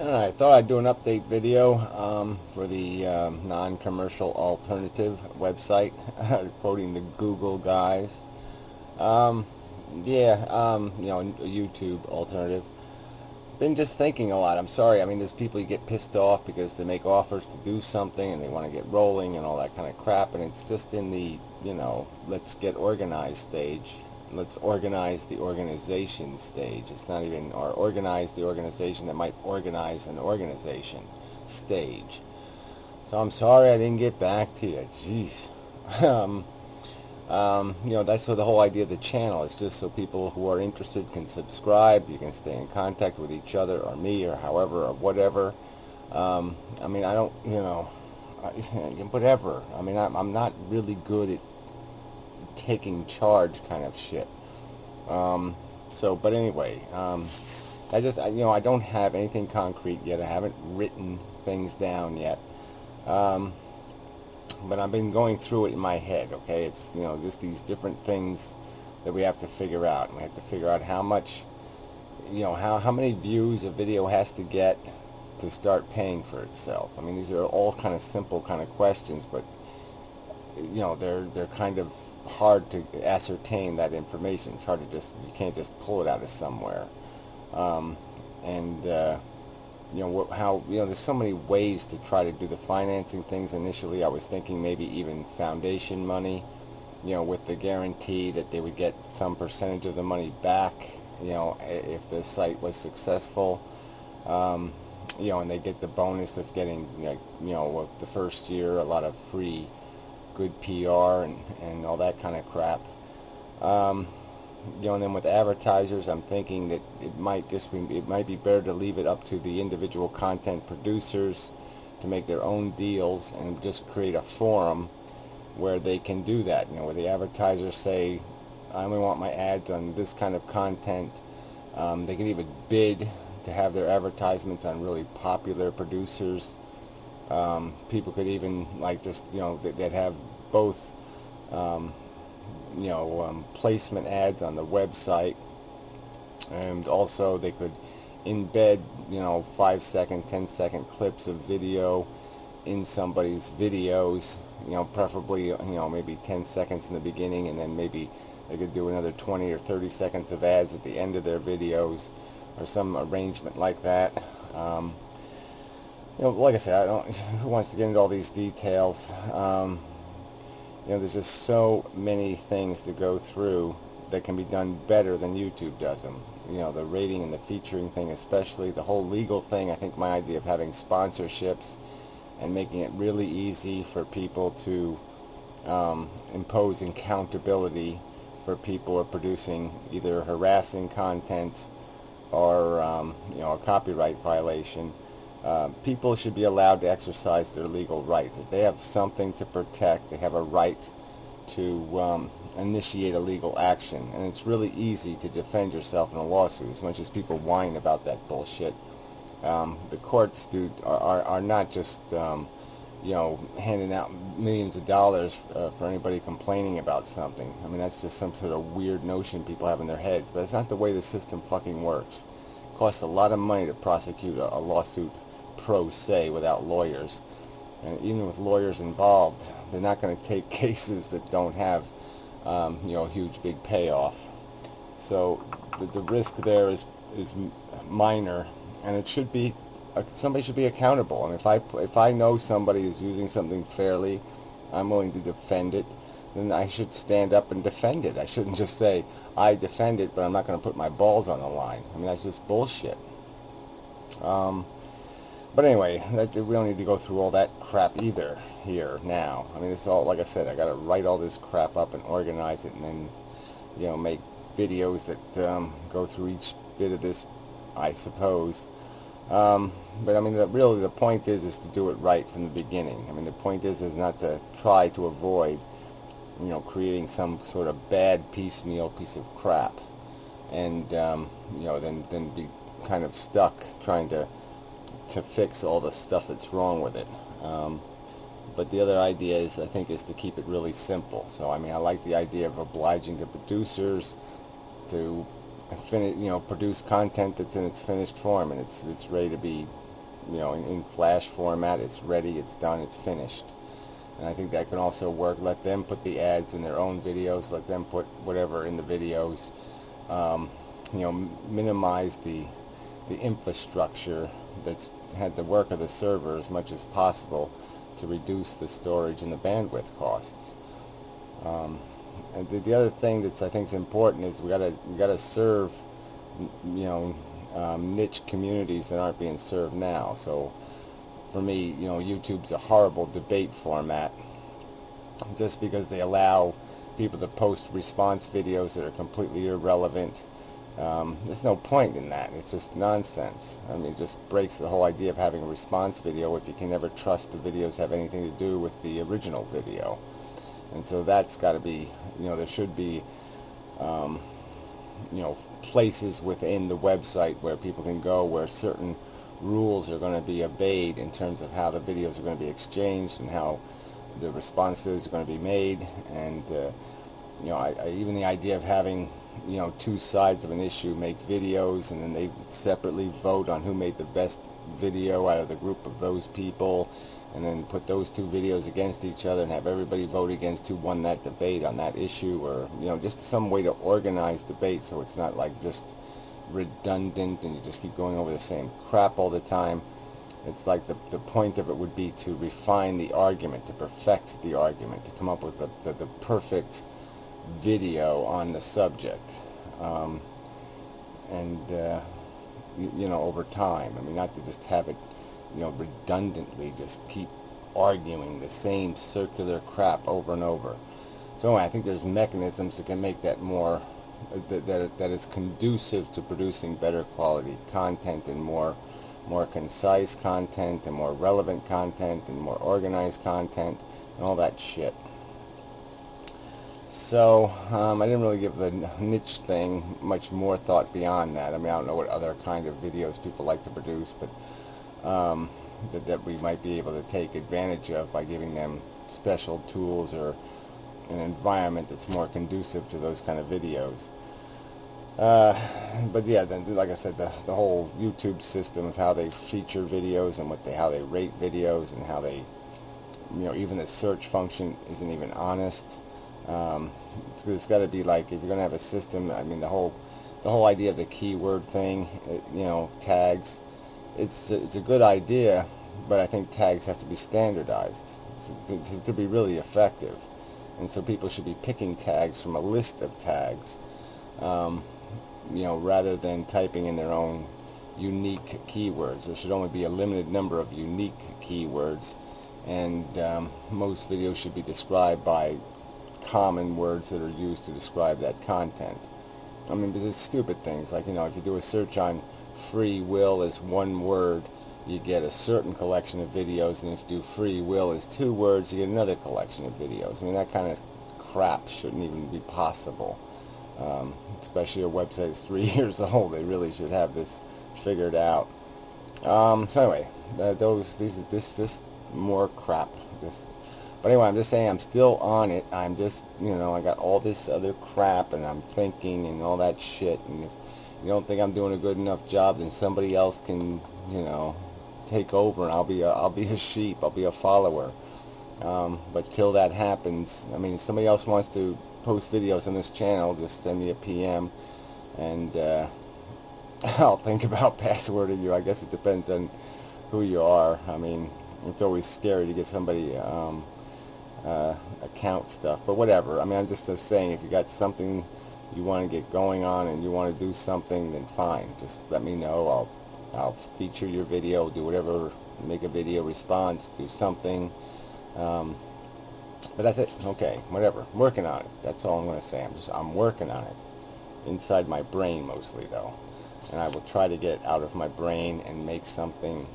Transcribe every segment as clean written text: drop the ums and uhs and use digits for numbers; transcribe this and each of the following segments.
Alright, I thought I'd do an update video for the non-commercial alternative website, quoting the Google guys. Um, yeah, a YouTube alternative. Been just thinking a lot. I'm sorry. I mean, there's people who get pissed off because they make offers to do something and they want to get rolling and all that kind of crap, and it's just in the, let's get organized stage. Let's organize the organization stage. It's not even, or organize the organization that might organize an organization stage. So I'm sorry I didn't get back to you. Jeez. um, that's what the whole idea of the channel is, just so people who are interested can subscribe. You can stay in contact with each other or me or however or whatever. I mean, I don't, whatever. I mean, I'm not really good at taking charge kind of shit. But anyway, I don't have anything concrete yet. I haven't written things down yet. Um, but I've been going through it in my head, okay? It's, just these different things that we have to figure out. And we have to figure out how much, how many views a video has to get to start paying for itself. I mean, these are all kind of simple kind of questions, but, they're kind of hard to ascertain that information. It's hard to you can't just pull it out of somewhere. Um, and, there's so many ways to try to do the financing things. Initially I was thinking maybe even foundation money, with the guarantee that they would get some percentage of the money back, if the site was successful. um, and they get the bonus of getting, the first year a lot of free good PR and all that kind of crap. um, and then with advertisers, I'm thinking that it might be better to leave it up to the individual content producers to make their own deals and just create a forum where they can do that. Where the advertisers say, I only want my ads on this kind of content. They can even bid to have their advertisements on really popular producers. People could even that have both um, placement ads on the website, and also they could embed 5-second, 10-second clips of video in somebody's videos, preferably maybe 10 seconds in the beginning, and then maybe they could do another 20 or 30 seconds of ads at the end of their videos, or some arrangement like that. Like I said, I don't who wants to get into all these details. There's just so many things to go through that can be done better than YouTube does them. The rating and the featuring thing, especially the whole legal thing. I think my idea of having sponsorships and making it really easy for people to impose accountability for people who are producing either harassing content or a copyright violation. People should be allowed to exercise their legal rights. If they have something to protect, they have a right to initiate a legal action. And it's really easy to defend yourself in a lawsuit, as much as people whine about that bullshit. The courts are not just handing out millions of dollars for anybody complaining about something. I mean, that's just some sort of weird notion people have in their heads, but it's not the way the system fucking works. It costs a lot of money to prosecute a lawsuit pro se without lawyers. And even with lawyers involved, they're not going to take cases that don't have, a huge big payoff. So the risk there is minor, and it should be somebody should be accountable. And if I know somebody is using something fairly, I'm willing to defend it. Then I should stand up and defend it. I shouldn't just say I defend it, but I'm not going to put my balls on the line. I mean, that's just bullshit. Um, but anyway, we don't need to go through all that crap either here now. I mean, it's all, like I said, I got to write all this crap up and organize it, and then make videos that go through each bit of this, I suppose. But I mean, really the point is to do it right from the beginning. I mean, the point is not to try to avoid, creating some sort of bad piecemeal piece of crap, and then be kind of stuck trying to fix all the stuff that's wrong with it. But the other idea I think, is to keep it really simple. So I mean, I like the idea of obliging the producers to produce content that's in its finished form, and it's ready to be, in Flash format. It's ready, it's done, it's finished. And I think that can also work. Let them put the ads in their own videos. Let them put whatever in the videos. Um, Minimize the infrastructure that's had the work of the server as much as possible to reduce the storage and the bandwidth costs. And the other thing that's I think is important is we gotta serve niche communities that aren't being served now. So for me, YouTube's a horrible debate format just because they allow people to post response videos that are completely irrelevant. There's no point in that. It's just nonsense. I mean, it just breaks the whole idea of having a response video if you can never trust the videos have anything to do with the original video. And so that's got to be, there should be, um, places within the website where people can go where certain rules are going to be obeyed in terms of how the videos are going to be exchanged and how the response videos are going to be made. And even the idea of having two sides of an issue make videos, and then they separately vote on who made the best video out of the group of those people, and then put those two videos against each other and have everybody vote against who won that debate on that issue, or just some way to organize debate so it's not like just redundant and you just keep going over the same crap all the time. It's like the point of it would be to refine the argument, to perfect the argument, to come up with the perfect video on the subject. And over time, I mean, not to just have it redundantly just keep arguing the same circular crap over and over. So anyway, I think there's mechanisms that can make that more that is conducive to producing better quality content and more concise content and more relevant content and more organized content and all that shit. So I didn't really give the niche thing much more thought beyond that. I mean, I don't know what other kind of videos people like to produce, but that we might be able to take advantage of by giving them special tools or an environment that's more conducive to those kind of videos. But yeah, then like I said, the whole YouTube system of how they feature videos and how they rate videos and how they, even the search function isn't even honest. It's got to be like, if you're going to have a system, I mean, the whole idea of the keyword thing, tags, it's a good idea, but I think tags have to be standardized to be really effective. And so people should be picking tags from a list of tags, rather than typing in their own unique keywords. There should only be a limited number of unique keywords, and most videos should be described by common words that are used to describe that content. I mean, there's stupid things like, if you do a search on free will as one word, you get a certain collection of videos, and if you do free will as two words, you get another collection of videos. I mean, that kind of crap shouldn't even be possible. Especially a website that's 3 years old. They really should have this figured out. So anyway, this just more crap. But anyway, I'm just saying I'm still on it. I'm just, I got all this other crap, and I'm thinking and all that shit. And if you don't think I'm doing a good enough job, then somebody else can, take over, and I'll be a sheep. I'll be a follower. But till that happens, I mean, if somebody else wants to post videos on this channel, just send me a PM, and I'll think about passwording you. I guess it depends on who you are. I mean, it's always scary to give somebody account stuff, but whatever. I mean, I'm just saying, if you got something you want to get going on and you want to do something, then fine. Just let me know. I'll feature your video, do whatever, make a video response, do something. But that's it. Okay, whatever. I'm working on it. That's all I'm going to say. I'm working on it. Inside my brain mostly, though. And I will try to get out of my brain and make something,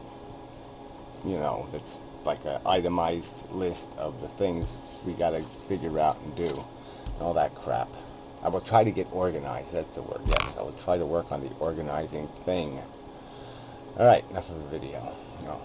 that's like an itemized list of the things we got to figure out and do. And all that crap. I will try to get organized. That's the word. Yes, I will try to work on the organizing thing. Alright, enough of the video. Oh,